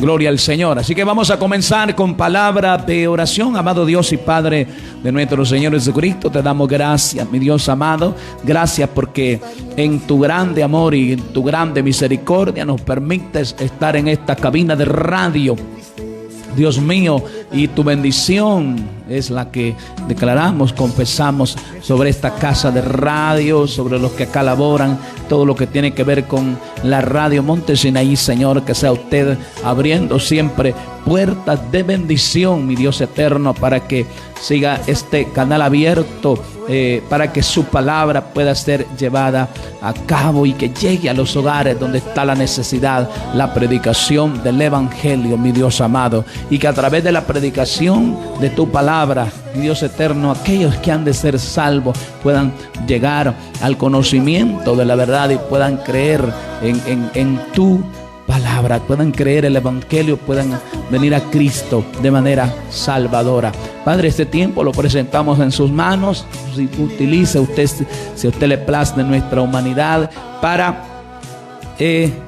Gloria al Señor. Así que vamos a comenzar con palabra de oración. Amado Dios y Padre de nuestro Señor Jesucristo, te damos gracias, mi Dios amado. Gracias porque en tu grande amor y en tu grande misericordia nos permites estar en esta cabina de radio, Dios mío, y tu bendición es la que declaramos, confesamos sobre esta casa de radio, sobre los que acá laboran, todo lo que tiene que ver con la radio Monte Sinaí, Señor, que sea usted abriendo siempre puertas de bendición, mi Dios eterno, para que siga este canal abierto, para que su palabra pueda ser llevada a cabo y que llegue a los hogares donde está la necesidad, la predicación del evangelio, mi Dios amado, y que a través de la predicación de tu palabra, mi Dios eterno, aquellos que han de ser salvos puedan llegar al conocimiento de la verdad y puedan creer en tu palabra, puedan creer el evangelio, puedan venir a Cristo de manera salvadora. Padre, este tiempo lo presentamos en sus manos. Si utilice usted, si a usted le place, nuestra humanidad para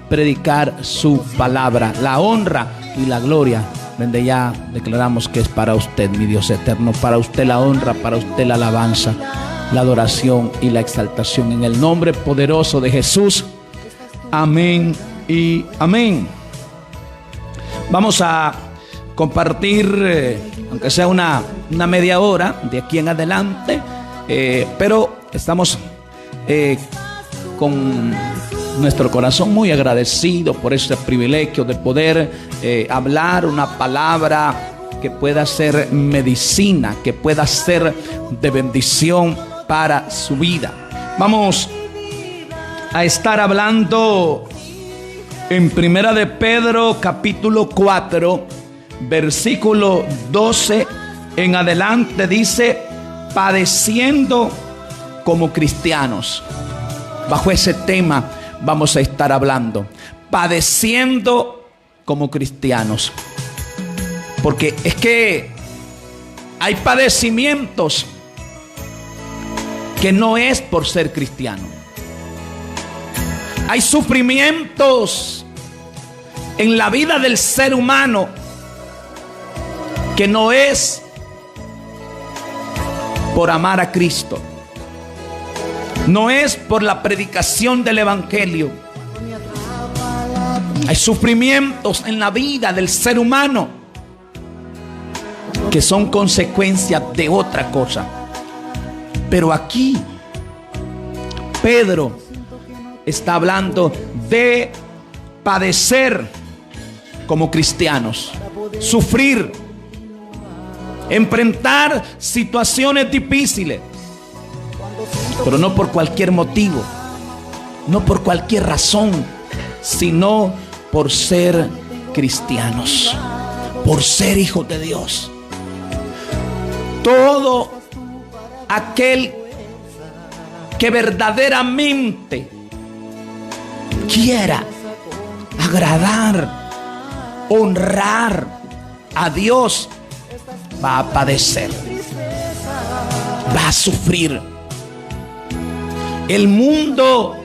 predicar su palabra. La honra y la gloria, donde ya declaramos que es para usted, mi Dios eterno. Para usted la honra, para usted la alabanza, la adoración y la exaltación. En el nombre poderoso de Jesús. Amén y amén. Vamos a compartir, aunque sea una media hora de aquí en adelante, pero estamos con nuestro corazón muy agradecido por este privilegio de poder hablar una palabra que pueda ser medicina, que pueda ser de bendición para su vida. Vamos a estar hablando en Primera de Pedro capítulo 4, versículo 12 en adelante. Dice: padeciendo como cristianos. Bajo ese tema vamos a estar hablando, padeciendo como cristianos, porque es que hay padecimientos que no es por ser cristiano. Hay sufrimientos en la vida del ser humano que no es por amar a Cristo, no es por la predicación del evangelio. Hay sufrimientos en la vida del ser humano que son consecuencia de otra cosa. Pero aquí Pedro está hablando de padecer como cristianos, sufrir, enfrentar situaciones difíciles, pero no por cualquier motivo, no por cualquier razón, sino por ser cristianos, por ser hijos de Dios. Todo aquel que verdaderamente quiera agradar, honrar a Dios, va a padecer, va a sufrir. El mundo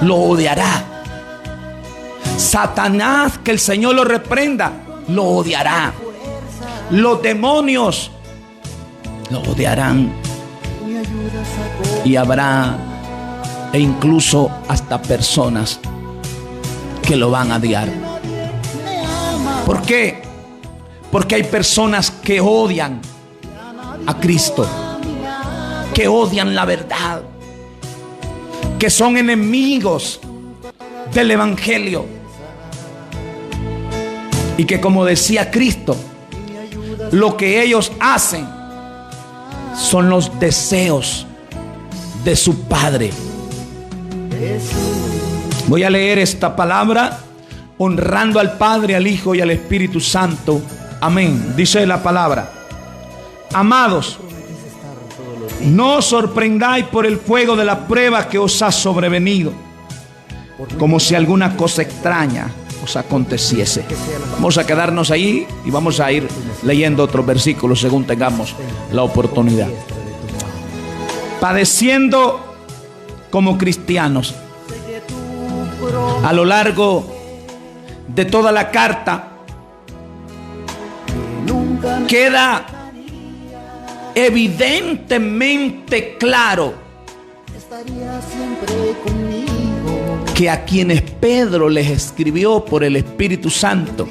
lo odiará. Satanás, que el Señor lo reprenda, lo odiará. Los demonios lo odiarán. Y habrá e incluso hasta personas que lo van a odiar. ¿Por qué? Porque hay personas que odian a Cristo, que odian la verdad, que son enemigos del evangelio, y que, como decía Cristo, lo que ellos hacen son los deseos de su Padre. Voy a leer esta palabra honrando al Padre, al Hijo y al Espíritu Santo. Amén. Dice la palabra: amados, no os sorprendáis por el fuego de la prueba que os ha sobrevenido, como si alguna cosa extraña os aconteciese. Vamos a quedarnos ahí y vamos a ir leyendo otros versículos según tengamos la oportunidad. Padeciendo como cristianos. A lo largo de toda la carta, queda evidentemente claro que a quienes Pedro les escribió por el Espíritu Santo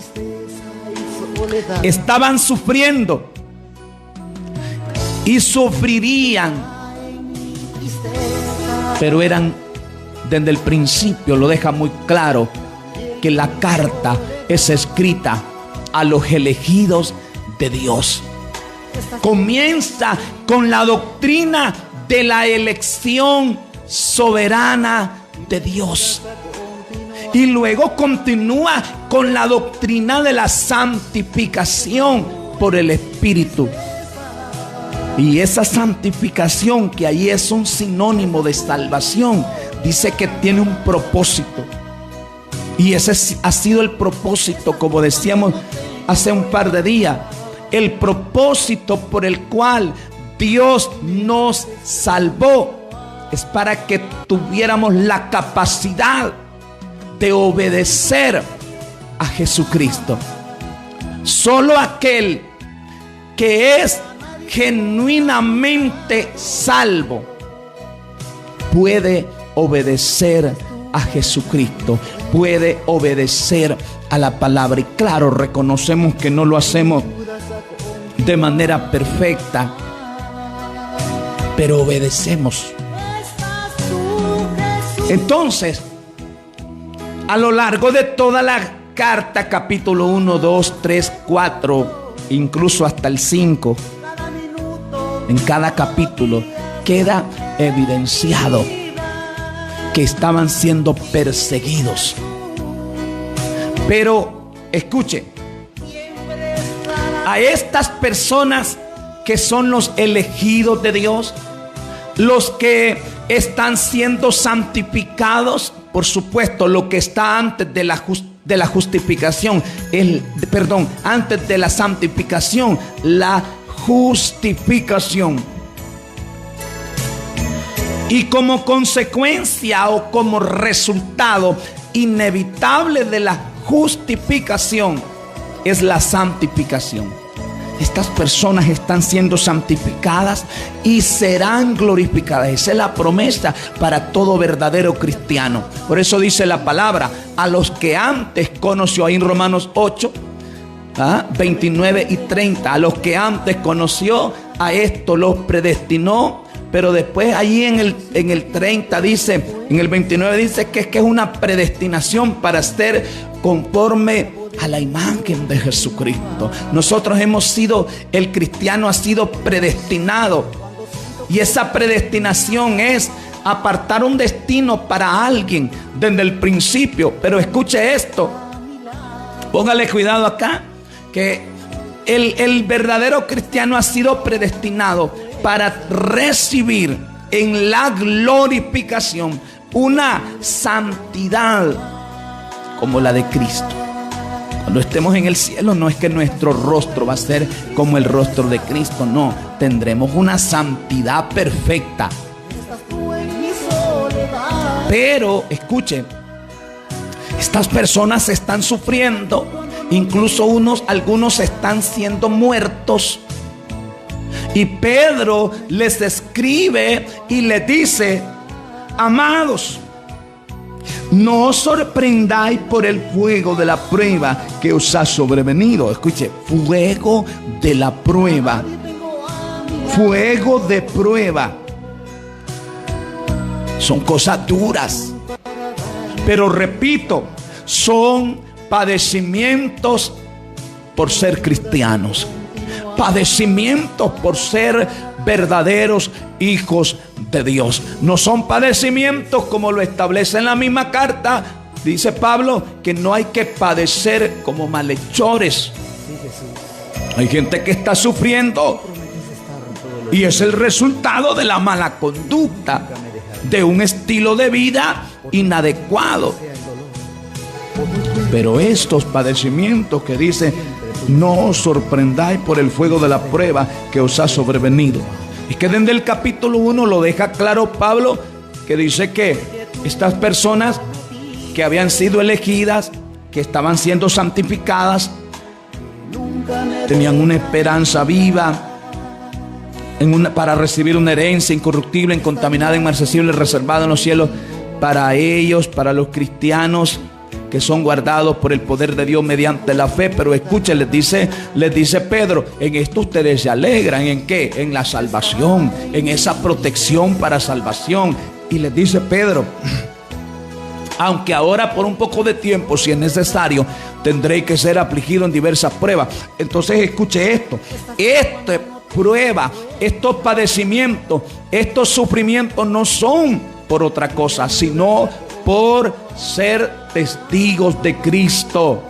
estaban sufriendo y sufrirían, pero eran, desde el principio lo deja muy claro, que la carta es escrita a los elegidos de Dios. Comienza con la doctrina de la elección soberana de Dios y luego continúa con la doctrina de la santificación por el Espíritu. Y esa santificación, que ahí es un sinónimo de salvación, dice que tiene un propósito. Y ese ha sido el propósito, como decíamos hace un par de días, el propósito por el cual Dios nos salvó es para que tuviéramos la capacidad de obedecer a Jesucristo. Solo aquel que es genuinamente salvo puede obedecer a Jesucristo, puede obedecer a la palabra. Y claro, reconocemos que no lo hacemos de manera perfecta, pero obedecemos. Entonces, a lo largo de toda la carta, capítulo 1, 2, 3, 4, incluso hasta el 5, en cada capítulo queda evidenciado que estaban siendo perseguidos. Pero escuche, a estas personas que son los elegidos de Dios, los que están siendo santificados, por supuesto, lo que está antes de la justificación, antes de la santificación, la justificación. Y como consecuencia o como resultado inevitable de la justificación es la santificación. Estas personas están siendo santificadas y serán glorificadas. Esa es la promesa para todo verdadero cristiano. Por eso dice la palabra, a los que antes conoció, ahí en Romanos 8, 29 y 30, a los que antes conoció, a esto los predestinó. Pero después allí en el 30 dice, en el 29 dice que es una predestinación para ser conforme a la imagen de Jesucristo. Nosotros el cristiano ha sido predestinado. Y esa predestinación es apartar un destino para alguien desde el principio. Pero escuche esto, póngale cuidado acá, que el verdadero cristiano ha sido predestinado para recibir en la glorificación una santidad como la de Cristo. Cuando estemos en el cielo, no es que nuestro rostro va a ser como el rostro de Cristo, no, tendremos una santidad perfecta. Pero escuchen, estas personas están sufriendo, incluso algunos están siendo muertos. Y Pedro les escribe y les dice: amados, no os sorprendáis por el fuego de la prueba que os ha sobrevenido. Escuche, fuego de la prueba. Fuego de prueba. Son cosas duras. Pero repito, son padecimientos por ser cristianos. Padecimientos por ser verdaderos hijos de Dios. No son padecimientos como lo establece en la misma carta. Dice Pablo que no hay que padecer como malhechores. Hay gente que está sufriendo y es el resultado de la mala conducta, de un estilo de vida inadecuado. Pero estos padecimientos que dice: no os sorprendáis por el fuego de la prueba que os ha sobrevenido. Es que desde el capítulo 1 lo deja claro Pablo, que dice que estas personas que habían sido elegidas, que estaban siendo santificadas, tenían una esperanza viva para recibir una herencia incorruptible, incontaminada, inmarcesible, reservada en los cielos para ellos, para los cristianos que son guardados por el poder de Dios mediante la fe. Pero escuchen, les dice Pedro, en esto ustedes se alegran. ¿En qué? En la salvación, en esa protección para salvación. Y les dice Pedro, aunque ahora por un poco de tiempo, si es necesario, tendréis que ser afligido en diversas pruebas. Entonces escuche esto, esta prueba, estos padecimientos, estos sufrimientos no son por otra cosa, sino por ser testigos de Cristo.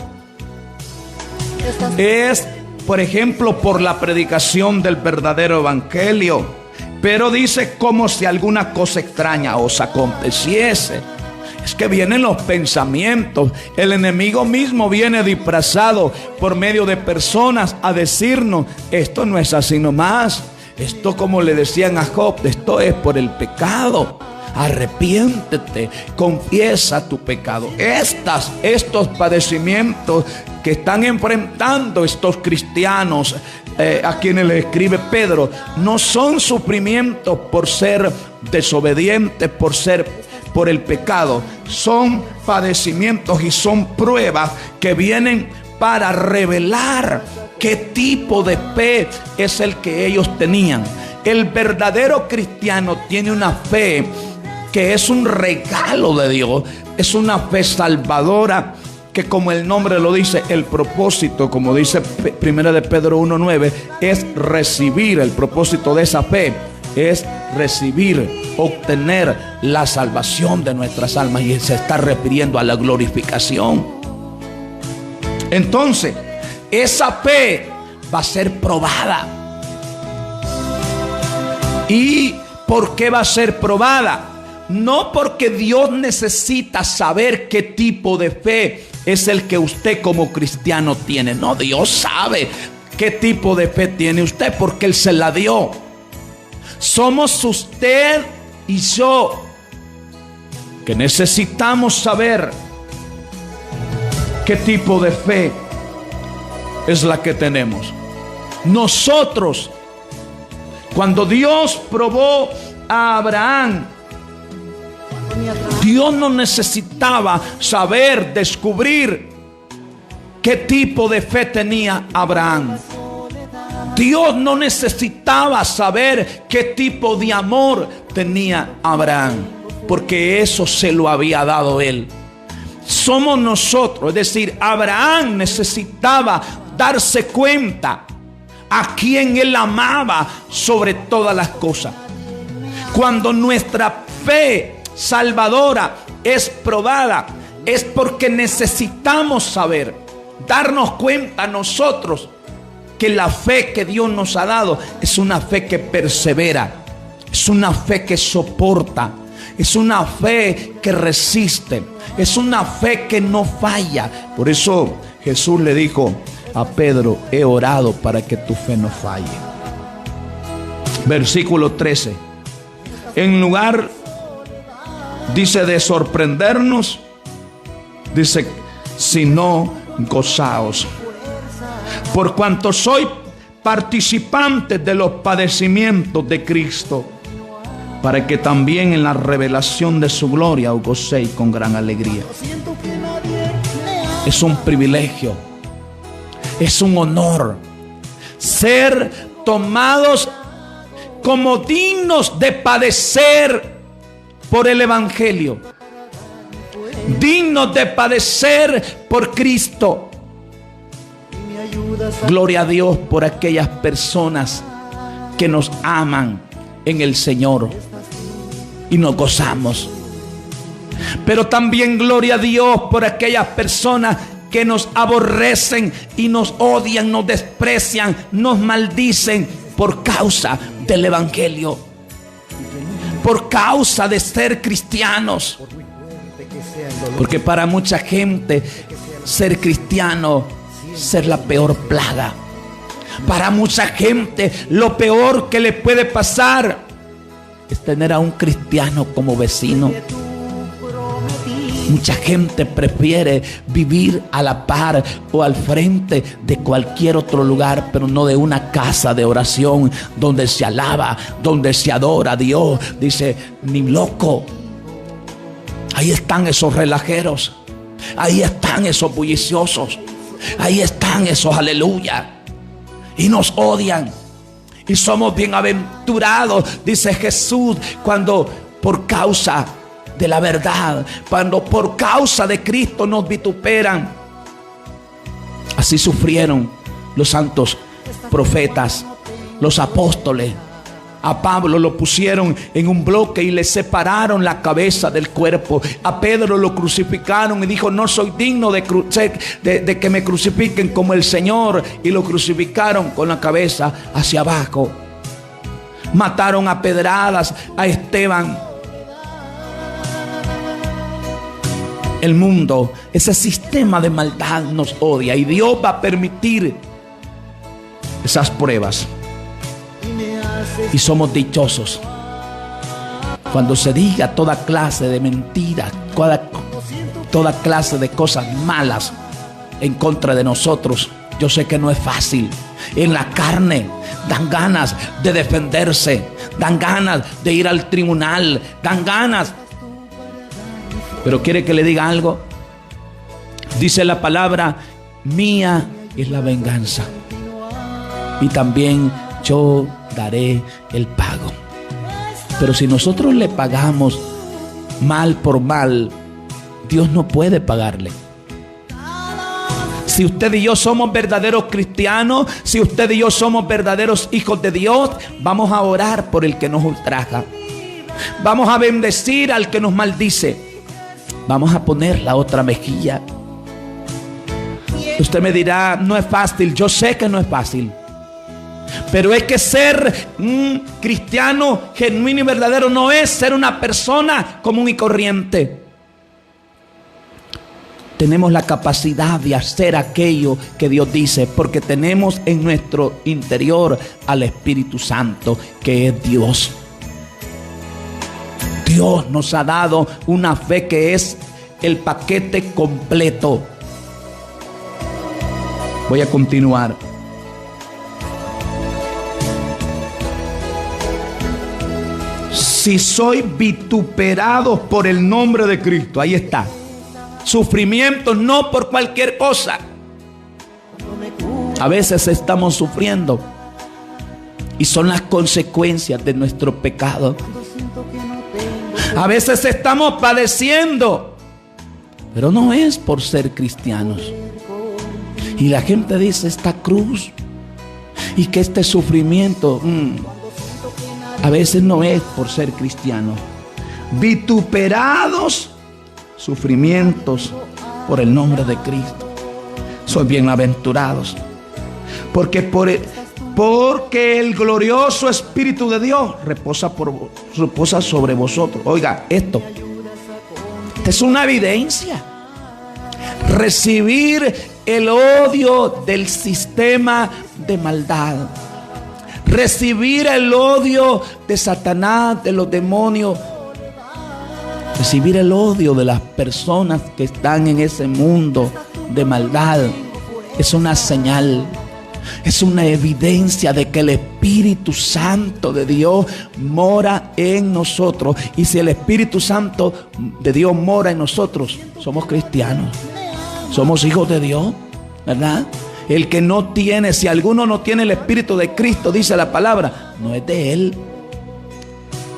Es, por ejemplo, por la predicación del verdadero evangelio. Pero dice, como si alguna cosa extraña os aconteciese. Es que vienen los pensamientos. El enemigo mismo viene disfrazado por medio de personas a decirnos, esto no es así nomás. Esto, como le decían a Job, esto es por el pecado. Arrepiéntete, confiesa tu pecado. Estos padecimientos que están enfrentando estos cristianos, a quienes le escribe Pedro, no son sufrimientos por ser desobedientes, por el pecado. Son padecimientos y son pruebas que vienen para revelar qué tipo de fe es el que ellos tenían. El verdadero cristiano tiene una fe que es un regalo de Dios, es una fe salvadora, que como el nombre lo dice, el propósito, como dice 1 de Pedro 1:9, es recibir. El propósito de esa fe es recibir, obtener la salvación de nuestras almas, y se está refiriendo a la glorificación. Entonces, esa fe va a ser probada. ¿Y por qué va a ser probada? No porque Dios necesita saber qué tipo de fe es el que usted como cristiano tiene. No, Dios sabe qué tipo de fe tiene usted porque Él se la dio. Somos usted y yo que necesitamos saber qué tipo de fe es la que tenemos. Nosotros, cuando Dios probó a Abraham, Dios no necesitaba saber, descubrir qué tipo de fe tenía Abraham. Dios no necesitaba saber qué tipo de amor tenía Abraham, porque eso se lo había dado Él. Somos nosotros, es decir, Abraham necesitaba darse cuenta a quien Él amaba sobre todas las cosas. Cuando nuestra fe salvadora es probada, es porque necesitamos saber, darnos cuenta nosotros que la fe que Dios nos ha dado es una fe que persevera, es una fe que soporta, es una fe que resiste, es una fe que no falla. Por eso Jesús le dijo a Pedro, he orado para que tu fe no falle. Versículo 13. En lugar, dice, de sorprendernos, dice, sino gozaos, por cuanto soy participante de los padecimientos de Cristo, para que también en la revelación de su gloria os gocéis con gran alegría. Es un privilegio, es un honor ser tomados como dignos de padecer por el evangelio, dignos de padecer por Cristo. Gloria a Dios por aquellas personas que nos aman en el Señor y nos gozamos. Pero también gloria a Dios por aquellas personas que nos aborrecen y nos odian, nos desprecian, nos maldicen por causa del evangelio, por causa de ser cristianos. Porque para mucha gente ser cristiano es ser la peor plaga. Para mucha gente lo peor que le puede pasar es tener a un cristiano como vecino. Mucha gente prefiere vivir a la par o al frente de cualquier otro lugar, pero no de una casa de oración donde se alaba, donde se adora a Dios. Dice, ni loco. Ahí están esos relajeros. Ahí están esos bulliciosos. Ahí están esos aleluya. Y nos odian. Y somos bienaventurados, dice Jesús, cuando por causa de la verdad, cuando por causa de Cristo nos vituperan. Así sufrieron los santos profetas, los apóstoles. A Pablo lo pusieron en un bloque y le separaron la cabeza del cuerpo. A Pedro lo crucificaron y dijo, no soy digno de que me crucifiquen como el Señor. Y lo crucificaron con la cabeza hacia abajo. Mataron a pedradas a Esteban. El mundo, ese sistema de maldad nos odia, y Dios va a permitir esas pruebas. Y somos dichosos cuando se diga toda clase de mentiras, toda clase de cosas malas en contra de nosotros. Yo sé que no es fácil. En la carne dan ganas de defenderse, dan ganas de ir al tribunal, dan ganas. Pero quiere que le diga algo. Dice la palabra, mía es la venganza, y también yo daré el pago. Pero si nosotros le pagamos mal por mal, Dios no puede pagarle. Si usted y yo somos verdaderos cristianos, si usted y yo somos verdaderos hijos de Dios, vamos a orar por el que nos ultraja. Vamos a bendecir al que nos maldice. Vamos a poner la otra mejilla. Usted me dirá, no es fácil. Yo sé que no es fácil. Pero es que ser un cristiano genuino y verdadero no es ser una persona común y corriente. Tenemos la capacidad de hacer aquello que Dios dice, porque tenemos en nuestro interior al Espíritu Santo, que es Dios. Dios nos ha dado una fe que es el paquete completo. Voy a continuar. Si soy vituperado por el nombre de Cristo, ahí está. Sufrimiento no por cualquier cosa. A veces estamos sufriendo y son las consecuencias de nuestro pecado. A veces estamos padeciendo, pero no es por ser cristianos. Y la gente dice, esta cruz y que este sufrimiento a veces no es por ser cristiano. Vituperados, sufrimientos por el nombre de Cristo. Soy bienaventurados, porque el glorioso Espíritu de Dios reposa sobre vosotros. Oiga, esta es una evidencia. Recibir el odio del sistema de maldad, recibir el odio de Satanás, de los demonios, recibir el odio de las personas que están en ese mundo de maldad, es una señal, es una evidencia de que el Espíritu Santo de Dios mora en nosotros. Y si el Espíritu Santo de Dios mora en nosotros, somos cristianos, somos hijos de Dios, ¿verdad? El que no tiene, si alguno no tiene el Espíritu de Cristo, dice la palabra, no es de él.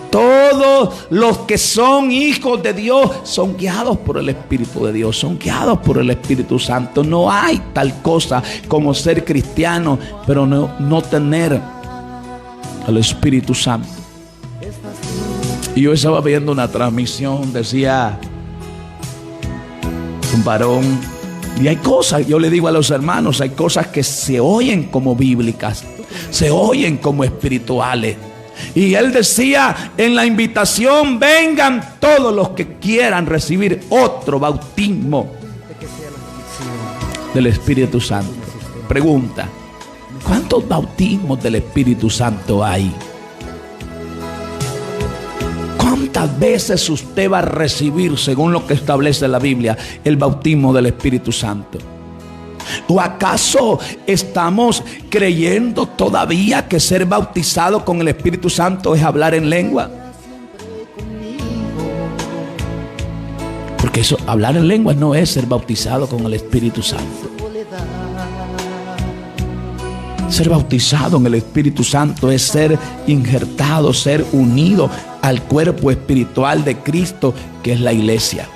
Todos los que son hijos de Dios son guiados por el Espíritu de Dios, son guiados por el Espíritu Santo. No hay tal cosa como ser cristiano, pero no tener al Espíritu Santo. Y yo estaba viendo una transmisión, decía un varón, y hay cosas, yo le digo a los hermanos, hay cosas que se oyen como bíblicas, se oyen como espirituales. Y él decía en la invitación, vengan todos los que quieran recibir otro bautismo del Espíritu Santo. Pregunta, ¿cuántos bautismos del Espíritu Santo hay? ¿cuántas veces usted va a recibir, según lo que establece la Biblia, el bautismo del Espíritu Santo? ¿O acaso estamos creyendo todavía que ser bautizado con el Espíritu Santo es hablar en lengua? Porque eso, hablar en lengua no es ser bautizado con el Espíritu Santo. Ser bautizado en el Espíritu Santo es ser injertado, ser unido al cuerpo espiritual de Cristo, que es la iglesia.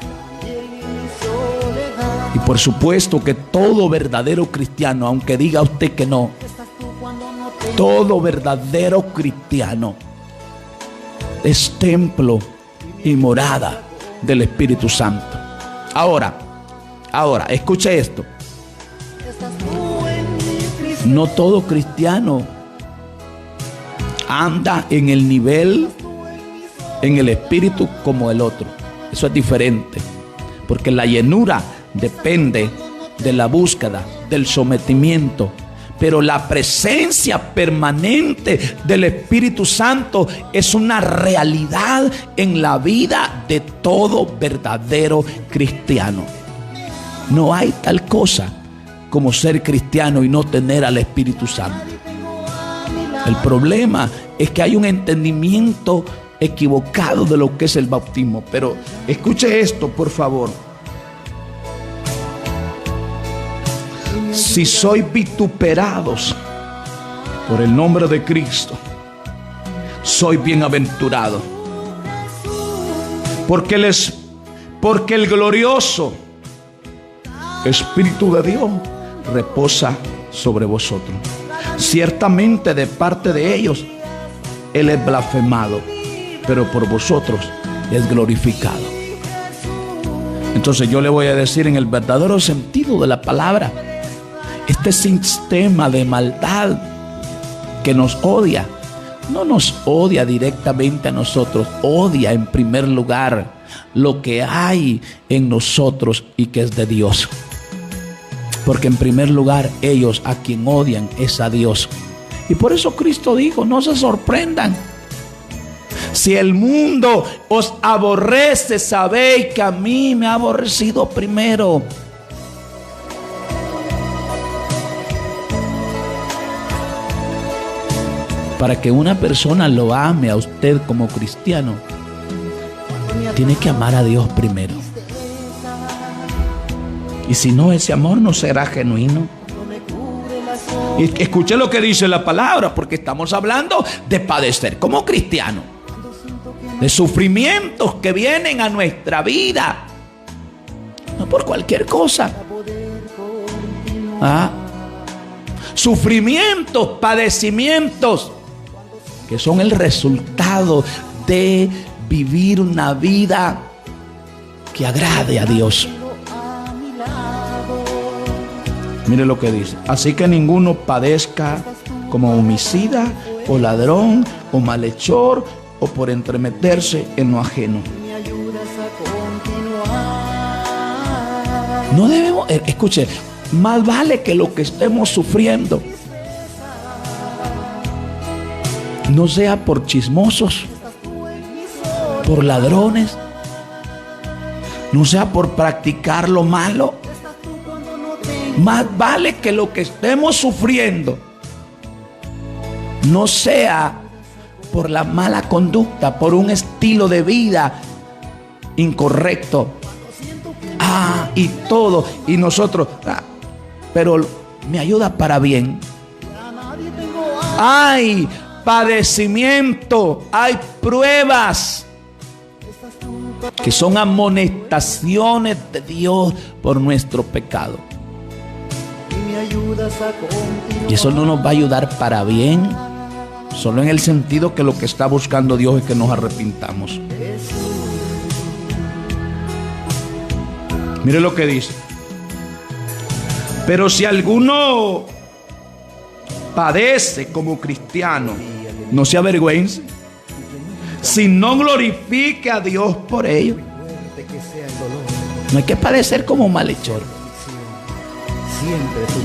Y por supuesto que todo verdadero cristiano, aunque diga usted que no, todo verdadero cristiano es templo y morada del Espíritu Santo. Ahora, escuche esto. No todo cristiano anda en el nivel, en el espíritu como el otro. Eso es diferente, porque la llenura depende de la búsqueda, del sometimiento. Pero la presencia permanente del Espíritu Santo es una realidad en la vida de todo verdadero cristiano. No hay tal cosa como ser cristiano y no tener al Espíritu Santo. El problema es que hay un entendimiento equivocado de lo que es el bautismo. Pero escuche esto, por favor. Si sois vituperados por el nombre de Cristo, sois bienaventurados. Porque el glorioso Espíritu de Dios reposa sobre vosotros. Ciertamente de parte de ellos Él es blasfemado, pero por vosotros es glorificado. Entonces yo le voy a decir en el verdadero sentido de la palabra, este sistema de maldad que nos odia, no nos odia directamente a nosotros, odia en primer lugar lo que hay en nosotros y que es de Dios. Porque en primer lugar ellos a quien odian es a Dios. Y por eso Cristo dijo, no se sorprendan. Si el mundo os aborrece, sabéis que a mí me ha aborrecido primero. Para que una persona lo ame a usted como cristiano, tiene que amar a Dios primero. Y si no, ese amor no será genuino. Y escuche lo que dice la palabra, porque estamos hablando de padecer como cristiano, de sufrimientos que vienen a nuestra vida, no por cualquier cosa. Sufrimientos, padecimientos que son el resultado de vivir una vida que agrade a Dios. Mire lo que dice. Así que ninguno padezca como homicida o ladrón o malhechor o por entremeterse en lo ajeno. No debemos, escuche, más vale que lo que estemos sufriendo no sea por chismosos, por ladrones, no sea por practicar lo malo. Más vale que lo que estemos sufriendo no sea por la mala conducta, por un estilo de vida incorrecto. Y todo, y nosotros, pero me ayuda para bien. Hay padecimiento, hay pruebas que son amonestaciones de Dios por nuestro pecado. Y eso no nos va a ayudar para bien, solo en el sentido que lo que está buscando Dios es que nos arrepintamos. Mire lo que dice. Pero si alguno padece como cristiano, no se avergüence, sino glorifique a Dios por ello. No hay que padecer como malhechor.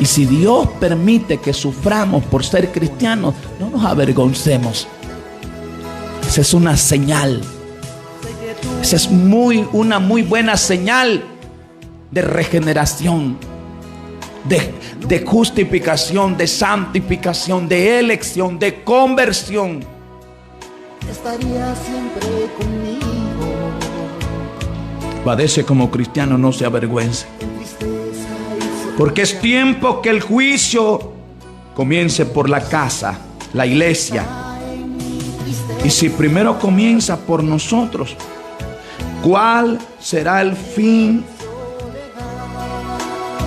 Y si Dios permite que suframos por ser cristianos, no nos avergoncemos. Esa es una señal Esa es una muy buena señal de regeneración, de justificación, de santificación, de elección, de conversión. Estaría siempre conmigo. Padece como cristiano, no se avergüence, porque es tiempo que el juicio comience por la casa, la iglesia. Y si primero comienza por nosotros, ¿cuál será el fin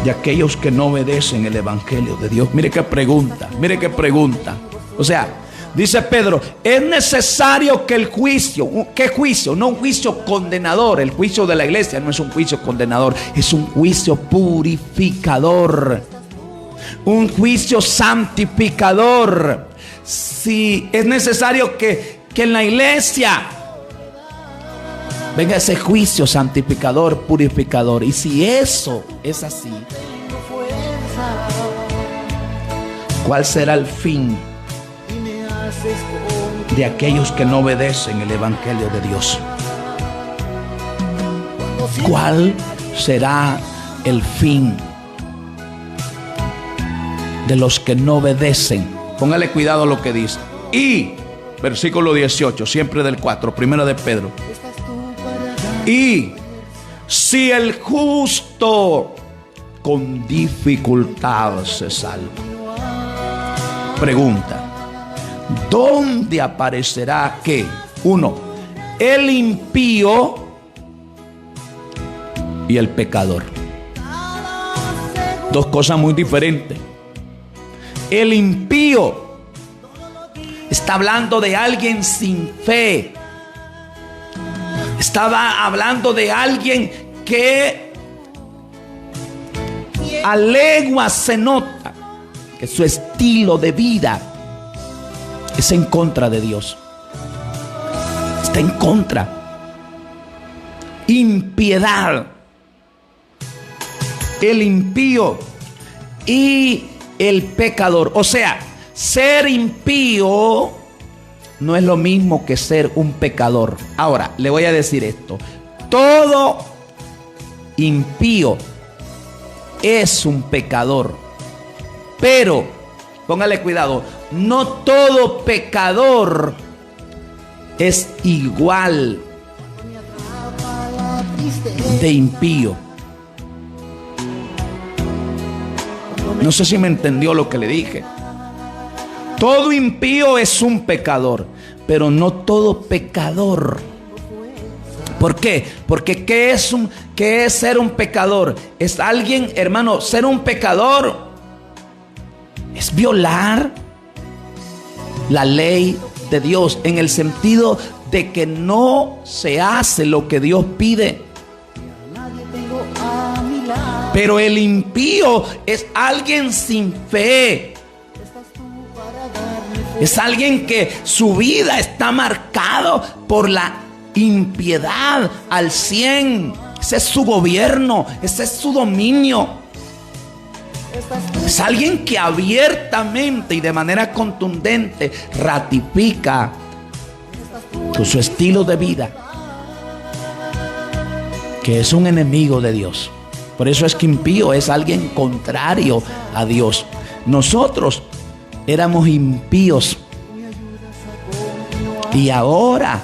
de aquellos que no obedecen el evangelio de Dios? Mire qué pregunta, mire qué pregunta. O sea, dice Pedro, es necesario que el juicio, ¿qué juicio? No un juicio condenador. El juicio de la iglesia no es un juicio condenador, es un juicio purificador, un juicio santificador. Si es necesario que en la iglesia venga ese juicio santificador, purificador. Y si eso es así, ¿cuál será el fin de aquellos que no obedecen el evangelio de Dios? ¿Cuál será el fin de los que no obedecen? Póngale cuidado a lo que dice. Y versículo 18, siempre del 4, primero de Pedro. Y si el justo con dificultad se salva. Pregunta: ¿dónde aparecerá qué? Uno, el impío y el pecador. Dos cosas muy diferentes. El impío está hablando de alguien sin fe. Estaba hablando de alguien que a leguas se nota que su estilo de vida es en contra de Dios. Está en contra. Impiedad. El impío y el pecador. O sea, ser impío no es lo mismo que ser un pecador. Ahora, le voy a decir esto. Todo impío es un pecador. Pero, póngale cuidado, no todo pecador es igual de impío. No sé si me entendió lo que le dije. Todo impío es un pecador, pero no todo pecador. ¿Por qué? Porque ¿qué es ser un pecador? Es alguien, hermano, ser un pecador es violar la ley de Dios, en el sentido de que no se hace lo que Dios pide. Pero el impío es alguien sin fe. Es alguien que su vida está marcado por la impiedad al 100. Ese es su gobierno, ese es su dominio. Es alguien que abiertamente y de manera contundente ratifica con su estilo de vida que es un enemigo de Dios. Por eso es que impío es alguien contrario a Dios. Nosotros éramos impíos y ahora,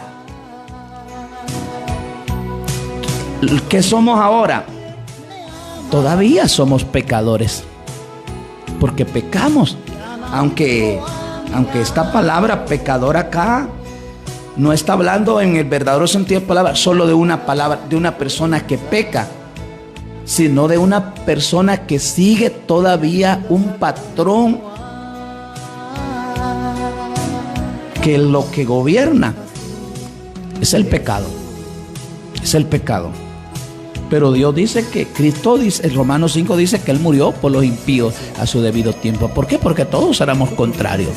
¿qué somos ahora? Todavía somos pecadores, porque pecamos. Aunque esta palabra pecador acá no está hablando en el verdadero sentido de la palabra solo de una palabra, de una persona que peca, sino de una persona que sigue todavía un patrón que lo que gobierna es el pecado. Es el pecado. Pero Dios dice que Cristo dice, en Romanos 5 dice que Él murió por los impíos a su debido tiempo. ¿Por qué? Porque todos éramos contrarios.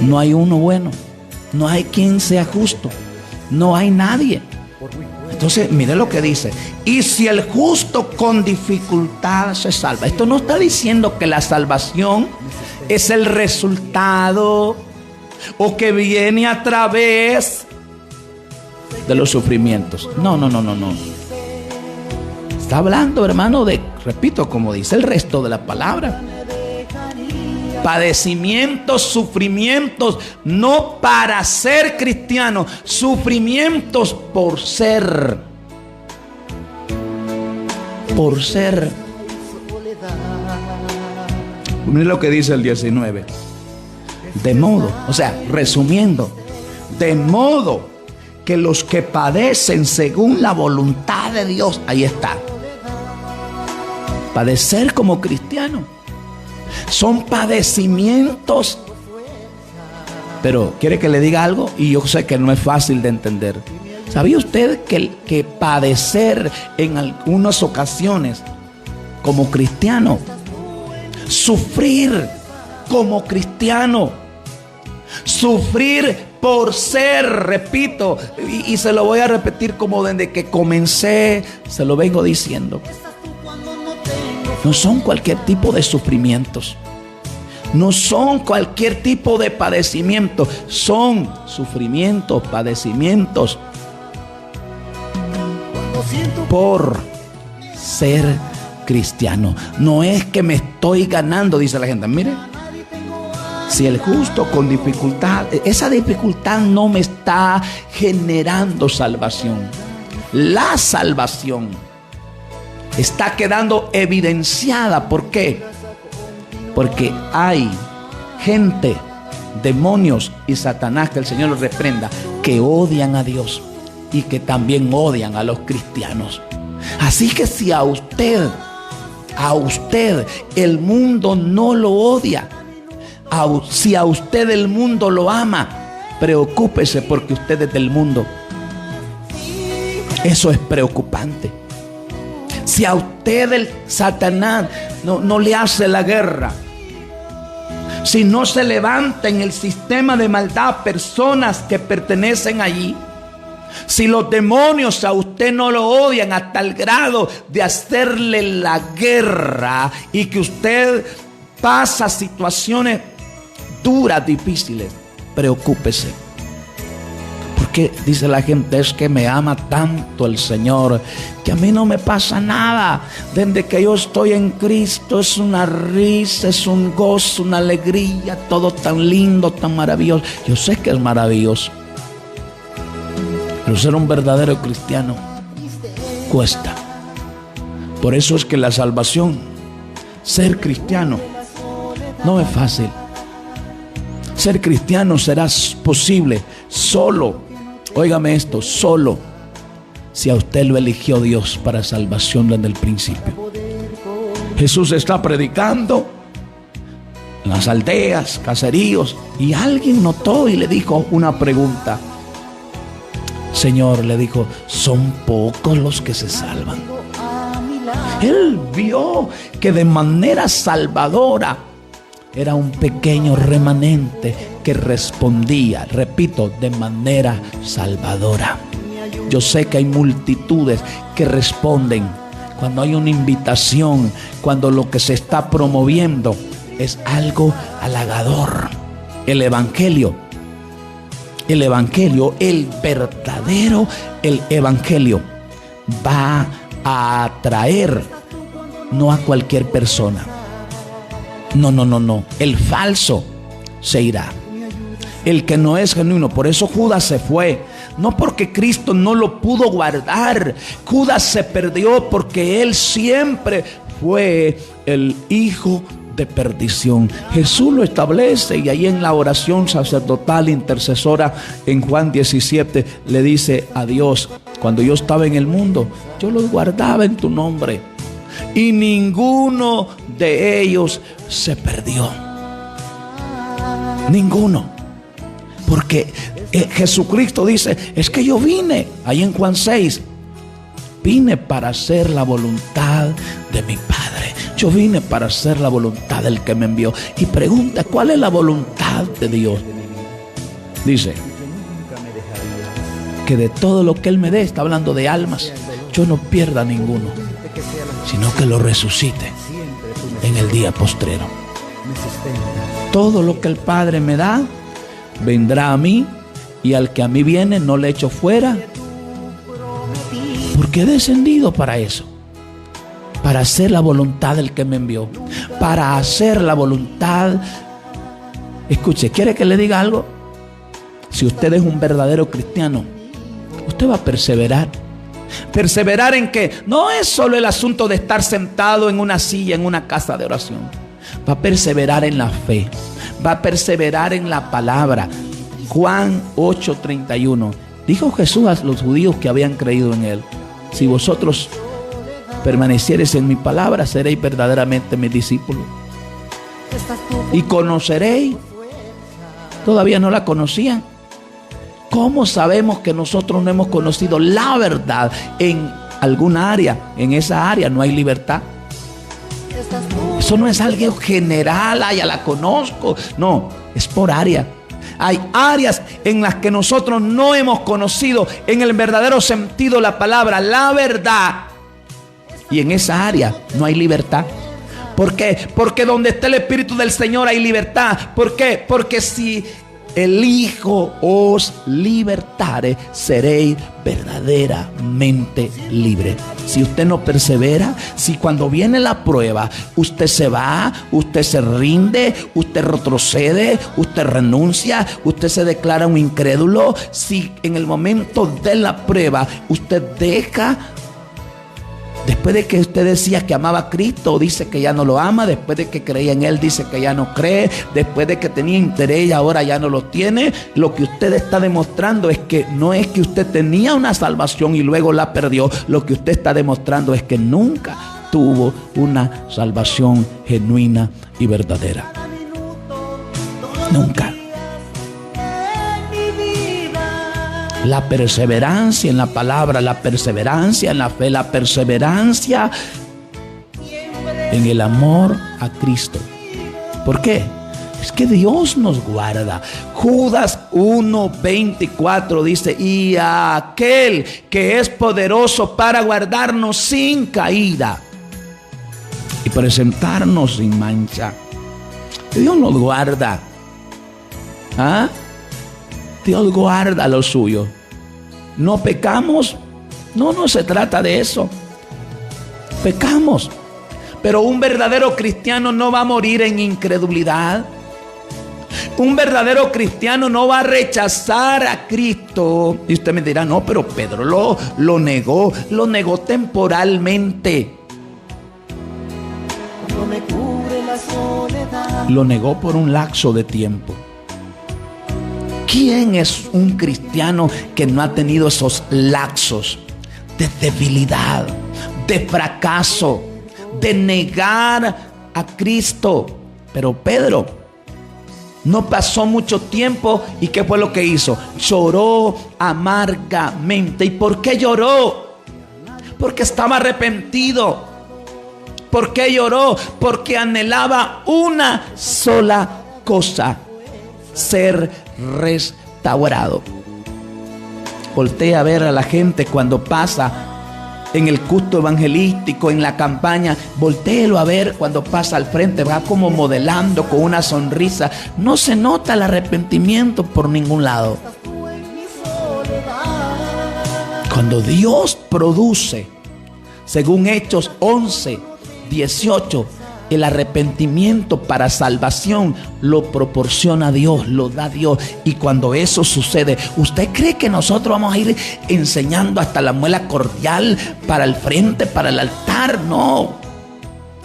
No hay uno bueno. No hay quien sea justo. No hay nadie. Entonces, mire lo que dice. Y si el justo con dificultad se salva. Esto no está diciendo que la salvación es el resultado o que viene a través de los sufrimientos. No. Está hablando, hermano, de, repito, como dice el resto de la palabra, padecimientos, sufrimientos, no para ser cristiano, sufrimientos por ser. Por ser. Miren lo que dice el 19. De modo, o sea, resumiendo, de modo que los que padecen según la voluntad de Dios, ahí está. Padecer como cristiano son padecimientos. Pero quiere que le diga algo, y yo sé que no es fácil de entender. ¿Sabía usted que padecer en algunas ocasiones como cristiano, sufrir como cristiano, sufrir por ser, repito, y se lo voy a repetir como desde que comencé, se lo vengo diciendo, no son cualquier tipo de sufrimientos, no son cualquier tipo de padecimiento, son sufrimientos, padecimientos por ser cristiano. No es que me estoy ganando, dice la gente. Mire, si el justo con dificultad, esa dificultad no me está generando salvación. La salvación está quedando evidenciada. ¿Por qué? Porque hay gente, demonios y Satanás, que el Señor los reprenda, que odian a Dios y que también odian a los cristianos. Así que si a usted el mundo no lo odia, si a usted el mundo lo ama, preocúpese, porque usted es del mundo. Eso es preocupante. Si a usted el Satanás no le hace la guerra, si no se levanta en el sistema de maldad personas que pertenecen allí, si los demonios a usted no lo odian hasta el grado de hacerle la guerra y que usted pasa situaciones duras, difíciles, preocúpese. Porque dice la gente, es que me ama tanto el Señor que a mí no me pasa nada. Desde que yo estoy en Cristo es una risa, es un gozo, una alegría, todo tan lindo, tan maravilloso. Yo sé que es maravilloso, pero ser un verdadero cristiano cuesta. Por eso es que la salvación, ser cristiano, no es fácil. Ser cristiano será posible solo, óigame esto, solo si a usted lo eligió Dios para salvación desde el principio. Jesús está predicando en las aldeas, caseríos, y alguien notó y le dijo una pregunta. Señor, le dijo, son pocos los que se salvan. Él vio que de manera salvadora era un pequeño remanente que respondía, repito, de manera salvadora. Yo sé que hay multitudes que responden cuando hay una invitación, cuando lo que se está promoviendo es algo halagador. El evangelio, el verdadero, el evangelio va a atraer no a cualquier persona. No. El falso se irá. El que no es genuino. Por eso Judas se fue. No porque Cristo no lo pudo guardar. Judas se perdió porque él siempre fue el hijo de perdición. Jesús lo establece, y ahí en la oración sacerdotal intercesora en Juan 17 le dice a Dios: cuando yo estaba en el mundo, yo los guardaba en tu nombre, y ninguno de ellos se perdió. Ninguno. Porque Jesucristo dice, es que yo vine, ahí en Juan 6, vine para hacer la voluntad de mi Padre. Yo vine para hacer la voluntad del que me envió. Y pregunta, ¿cuál es la voluntad de Dios? Dice que de todo lo que Él me dé, está hablando de almas, yo no pierda ninguno, sino que lo resucite en el día postrero. Todo lo que el Padre me da vendrá a mí, y al que a mí viene no le echo fuera, Porque he descendido para eso. Para hacer la voluntad del que me envió. Para hacer la voluntad. Escuche, ¿quiere que le diga algo? Si usted es un verdadero cristiano, usted va a perseverar. Perseverar en que no es solo el asunto de estar sentado en una silla en una casa de oración. Va a perseverar en la fe. Va a perseverar en la palabra. Juan 8:31. Dijo Jesús a los judíos que habían creído en él: si vosotros permaneciereis en mi palabra, seréis verdaderamente mis discípulos. Y conoceréis. Todavía no la conocían. ¿Cómo sabemos que nosotros no hemos conocido la verdad en alguna área? En esa área no hay libertad. Eso no es algo general, ya la conozco. No, es por área. Hay áreas en las que nosotros no hemos conocido en el verdadero sentido la palabra, la verdad. Y en esa área no hay libertad. ¿Por qué? Porque donde está el Espíritu del Señor hay libertad. ¿Por qué? Porque si el Hijo os libertare, seréis verdaderamente libres. Si usted no persevera, si cuando viene la prueba usted se va, usted se rinde, usted retrocede, usted renuncia, usted se declara un incrédulo, si en el momento de la prueba usted deja, después de que usted decía que amaba a Cristo, dice que ya no lo ama. Después de que creía en Él, dice que ya no cree. Después de que tenía interés y ahora ya no lo tiene. Lo que usted está demostrando es que no es que usted tenía una salvación y luego la perdió. Lo que usted está demostrando es que nunca tuvo una salvación genuina y verdadera. Nunca. La perseverancia en la palabra, la perseverancia en la fe, la perseverancia en el amor a Cristo. ¿Por qué? Es que Dios nos guarda. Judas 1:24 dice: y a aquel que es poderoso para guardarnos sin caída y presentarnos sin mancha. Dios nos guarda. ¿Ah? Dios guarda lo suyo. No pecamos. No se trata de eso. Pecamos. Pero un verdadero cristiano no va a morir en incredulidad. Un verdadero cristiano no va a rechazar a Cristo. Y usted me dirá: no, pero Pedro lo negó. Lo negó temporalmente. Lo negó por un lapso de tiempo. ¿Quién es un cristiano que no ha tenido esos lapsos de debilidad, de fracaso, de negar a Cristo? Pero Pedro no pasó mucho tiempo. ¿Y qué fue lo que hizo? Lloró amargamente. ¿Y por qué lloró? Porque estaba arrepentido. ¿Por qué lloró? Porque anhelaba una sola cosa: ser restaurado. Voltea a ver a la gente cuando pasa en el culto evangelístico, en la campaña. Voltéelo a ver cuando pasa al frente. Va como modelando con una sonrisa. No se nota el arrepentimiento por ningún lado. Cuando Dios produce, según Hechos 11:18, el arrepentimiento para salvación lo proporciona Dios, lo da Dios. Y cuando eso sucede, ¿usted cree que nosotros vamos a ir enseñando hasta la muela cordial para el frente, para el altar? No.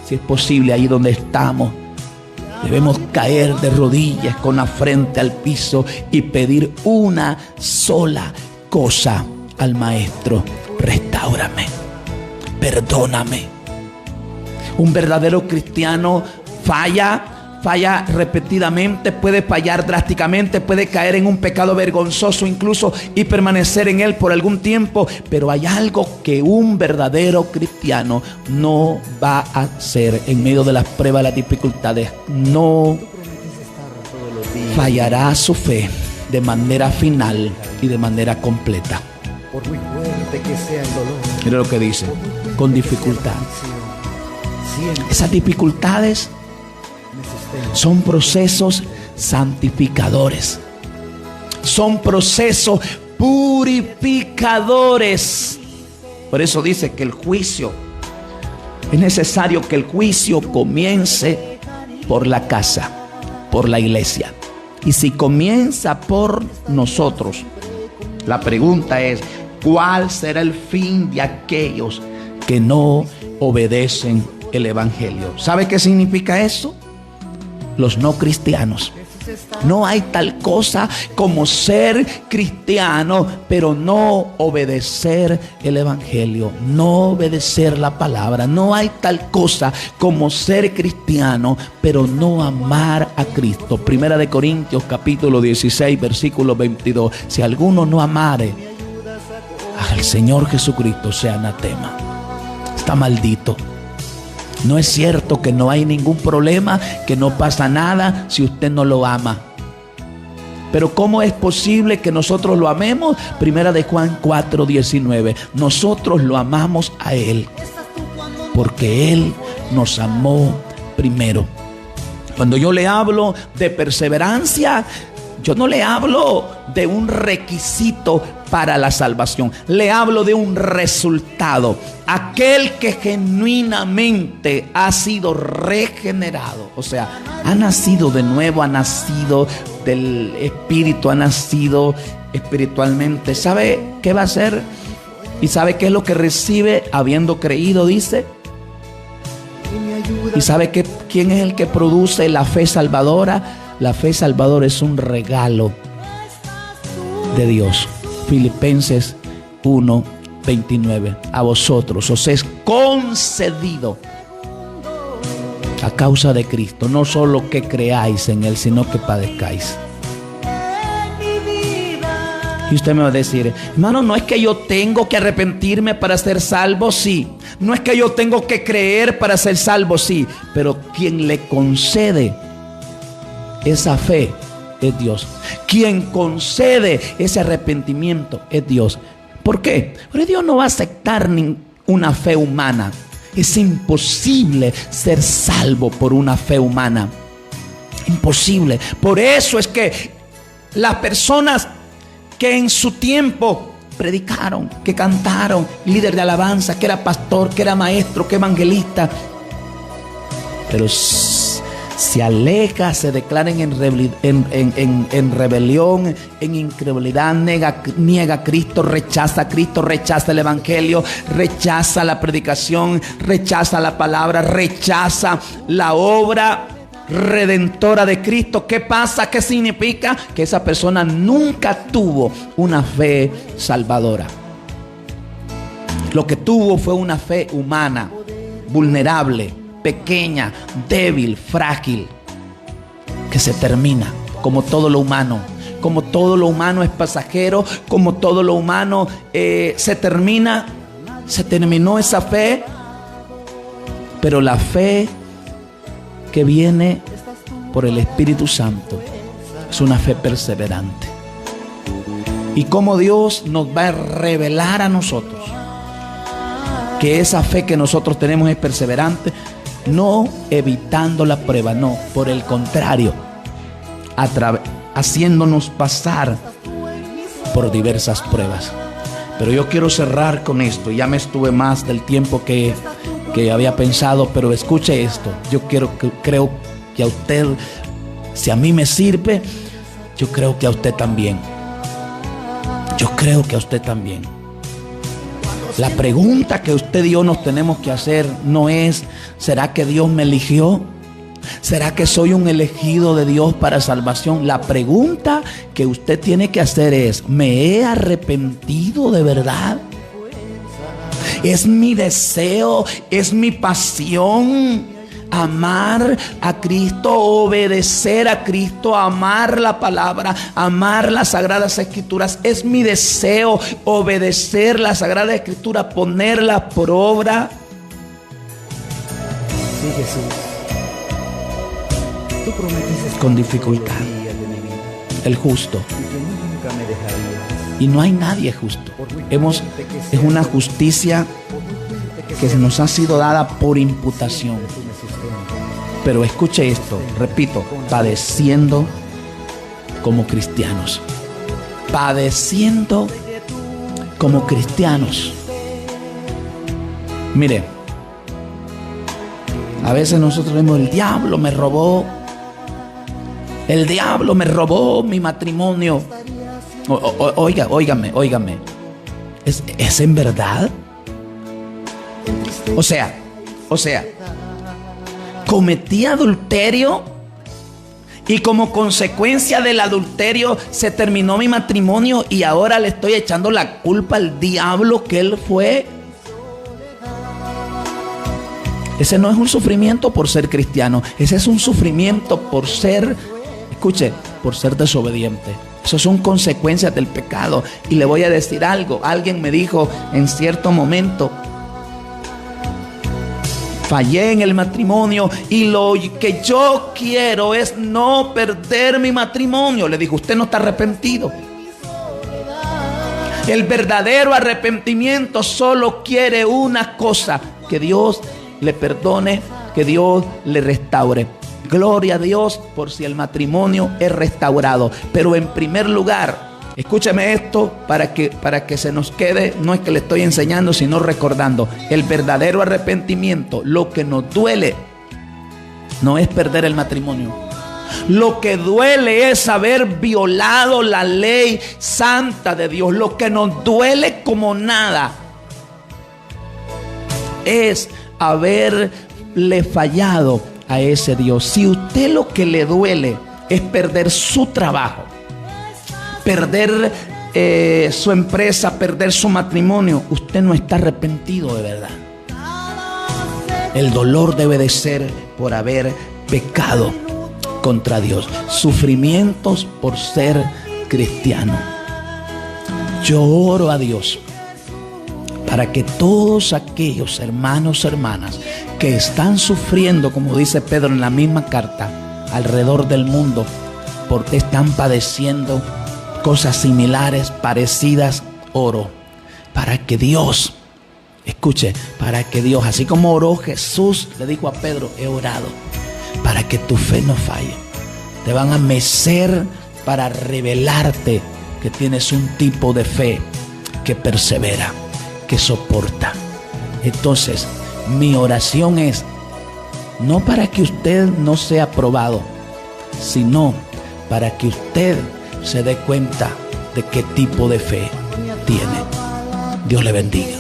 Si es posible, ahí donde estamos, debemos caer de rodillas con la frente al piso y pedir una sola cosa al Maestro: restáurame, perdóname. Un verdadero cristiano falla repetidamente, puede fallar drásticamente, puede caer en un pecado vergonzoso incluso y permanecer en él por algún tiempo. Pero hay algo que un verdadero cristiano no va a hacer en medio de las pruebas, las dificultades. No fallará su fe de manera final y de manera completa. Por muy fuerte que sea el dolor. Mira lo que dice: con dificultad. Esas dificultades son procesos santificadores. Son procesos purificadores. Por eso dice que el juicio, es necesario que el juicio comience por la casa, por la iglesia. Y si comienza por nosotros, la pregunta es, ¿cuál será el fin de aquellos que no obedecen el evangelio? ¿Sabe qué significa eso? Los no cristianos. No hay tal cosa como ser cristiano, pero no obedecer el evangelio, no obedecer la palabra. No hay tal cosa como ser cristiano, pero no amar a Cristo. Primera de Corintios capítulo 16, versículo 22. Si alguno no amare al Señor Jesucristo, sea anatema. Está maldito. No es cierto que no hay ningún problema, que no pasa nada si usted no lo ama. Pero ¿cómo es posible que nosotros lo amemos? Primera de Juan 4:19. Nosotros lo amamos a Él porque Él nos amó primero. Cuando yo le hablo de perseverancia, yo no le hablo de un requisito para la salvación. Le hablo de un resultado. Aquel que genuinamente ha sido regenerado, o sea, ha nacido de nuevo, ha nacido del Espíritu, ha nacido espiritualmente. ¿Sabe qué va a hacer? ¿Y sabe qué es lo que recibe habiendo creído? Dice. ¿Y sabe quién es el que produce la fe salvadora? La fe salvadora es un regalo de Dios. Filipenses 1:29. A vosotros os es concedido a causa de Cristo, no solo que creáis en Él, sino que padezcáis. Y usted me va a decir, hermano, no es que yo tengo que arrepentirme para ser salvo, sí. No es que yo tengo que creer para ser salvo, sí. Pero quien le concede esa fe es Dios. Quien concede ese arrepentimiento es Dios. ¿Por qué? Porque Dios no va a aceptar una fe humana. Es imposible ser salvo por una fe humana. Imposible. Por eso es que las personas que en su tiempo predicaron, que cantaron, líder de alabanza, que era pastor, que era maestro, que evangelista, pero se aleja, se declaran en rebelión, en incredulidad, niega a Cristo, rechaza el evangelio, rechaza la predicación, rechaza la palabra, rechaza la obra redentora de Cristo. ¿Qué pasa? ¿Qué significa? Que esa persona nunca tuvo una fe salvadora. Lo que tuvo fue una fe humana, vulnerable, pequeña, débil, frágil, que se termina, como todo lo humano. Como todo lo humano es pasajero, como todo lo humano se terminó esa fe. Pero la fe que viene por el Espíritu Santo es una fe perseverante. Y como Dios nos va a revelar a nosotros que esa fe que nosotros tenemos es perseverante, no evitando la prueba, no, por el contrario, haciéndonos pasar por diversas pruebas. Pero yo quiero cerrar con esto. Ya me estuve más del tiempo que había pensado, pero escuche esto. Creo que a usted, si a mí me sirve, yo creo que a usted también. Yo creo que a usted también. La pregunta que usted y yo nos tenemos que hacer no es, ¿será que Dios me eligió? ¿Será que soy un elegido de Dios para salvación? La pregunta que usted tiene que hacer es, ¿me he arrepentido de verdad? Es mi deseo, es mi pasión amar a Cristo, obedecer a Cristo, amar la palabra, amar las sagradas escrituras. Es mi deseo obedecer la sagrada escritura, ponerla por obra. Sí, Jesús. Tú prometiste con dificultad. El justo. Y no hay nadie justo. Es una justicia que nos ha sido dada por imputación. Pero escuche esto, repito, padeciendo como cristianos. Padeciendo como cristianos. Mire, a veces nosotros vemos, el diablo me robó. El diablo me robó mi matrimonio. Óigame. ¿Es en verdad? O sea, cometí adulterio y como consecuencia del adulterio se terminó mi matrimonio y ahora le estoy echando la culpa al diablo que él fue. Ese no es un sufrimiento por ser cristiano, ese es un sufrimiento por ser, escuche, por ser desobediente. Eso son consecuencias del pecado. Y le voy a decir algo. Alguien me dijo en cierto momento, fallé en el matrimonio y lo que yo quiero es no perder mi matrimonio. Le digo, usted no está arrepentido. El verdadero arrepentimiento solo quiere una cosa: que Dios le perdone, que Dios le restaure. Gloria a Dios por si el matrimonio es restaurado. Pero en primer lugar, escúcheme esto para que se nos quede. No es que le estoy enseñando, sino recordando. El verdadero arrepentimiento, lo que nos duele, no es perder el matrimonio. Lo que duele es haber violado la ley santa de Dios. Lo que nos duele como nada es haberle fallado a ese Dios. Si usted lo que le duele es perder su trabajo, perder su empresa, perder su matrimonio, usted no está arrepentido de verdad. El dolor debe de ser por haber pecado contra Dios. Sufrimientos por ser cristiano. Yo oro a Dios para que todos aquellos hermanos, hermanas que están sufriendo, como dice Pedro en la misma carta, alrededor del mundo, porque están padeciendo cosas similares, parecidas, oro para que Dios, escuche, para que Dios, así como oró Jesús, le dijo a Pedro, he orado para que tu fe no falle. Te van a mecer para revelarte que tienes un tipo de fe que persevera, que soporta. Entonces, mi oración es no para que usted no sea probado, sino para que usted se dé cuenta de qué tipo de fe tiene. Dios le bendiga.